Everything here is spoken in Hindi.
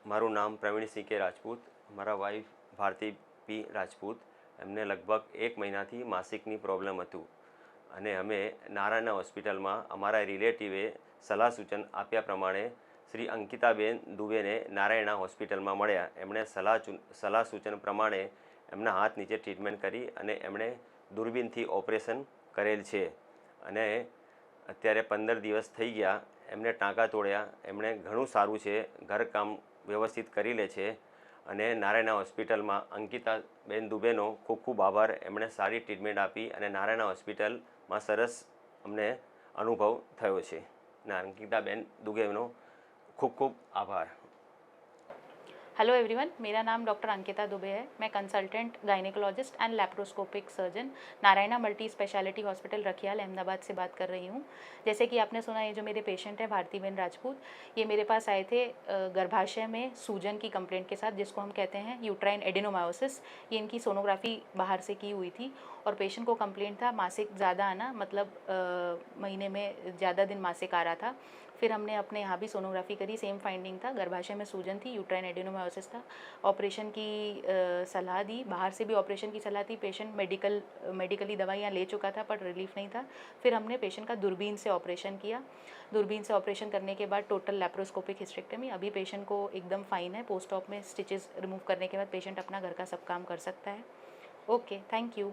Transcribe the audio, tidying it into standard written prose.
મારું નામ પ્રવીણ સી કે રાજપૂત. મારા વાઈફ ભારતી પી રાજપૂત. એમને લગભગ 1 મહિનાથી માસિકની પ્રોબ્લેમ હતું અને અમે નારાયણ હોસ્પિટલમાં અમારા રિલેટિવે સલાહ સૂચન આપ્યા પ્રમાણે શ્રી અંકિતાબેન દુબેને નારાયણા હોસ્પિટલમાં મળ્યા. એમણે સલાહ સૂચન પ્રમાણે એમના હાથ નીચે ટ્રીટમેન્ટ કરી અને એમણે દૂરબીનથી ઓપરેશન કરેલ છે અને અત્યારે 15 દિવસ થઈ ગયા. એમને ટાંકા તોડ્યા. એમણે ઘણું સારું છે, ઘરકામ વ્યવસ્થિત કરી લે છે અને નારાયણા હોસ્પિટલમાં અંકિતાબેન દુબેનો ખૂબ ખૂબ આભાર. એમણે સારી ટ્રીટમેન્ટ આપી અને નારાયણા હોસ્પિટલમાં સરસ અમને અનુભવ થયો છે. અંકિતાબેન દુબેનો ખૂબ ખૂબ આભાર. हेलो एवरीवन, मेरा नाम डॉक्टर अंकिता दुबे है। मैं consultant gynaecologist and laparoscopic surgeon Narayana multi speciality hospital Rakhial Ahmedabad से बात कर रही हूँ। जैसे कि आपने सुना, ये जो मेरे पेशेंट हैं भारतीबेन राजपूत, ये मेरे पास आए थे गर्भाशय में सूजन की कंप्लेंट के साथ, जिसको हम कहते हैं यूट्राइन एडेनोमायोसिस। ये इनकी सोनोग्राफी बाहर से की हुई थी और पेशेंट को कंप्लेंट था मासिक ज़्यादा आना, मतलब महीने में ज़्यादा दिन मासिक आ रहा था। फिर हमने अपने यहाँ भी सोनोग्राफी करी, सेम फाइंडिंग था, गर्भाशय में सूजन थी, यूट्राइन एडेनोमायोसिस था। ऑपरेशन की सलाह दी, बाहर से भी ऑपरेशन की सलाह थी। पेशेंट मेडिकली दवाइयाँ ले चुका था पर रिलीफ नहीं था। फिर हमने पेशेंट का दूरबीन से ऑपरेशन किया। दूरबीन से ऑपरेशन करने के बाद टोटल लैप्रोस्कोपिक हिस्टेक्टमी। अभी पेशेंट को एकदम फाइन है। पोस्ट ऑप में स्टिचेस रिमूव करने के बाद पेशेंट अपना घर का सब काम कर सकता है। Okay, thank you.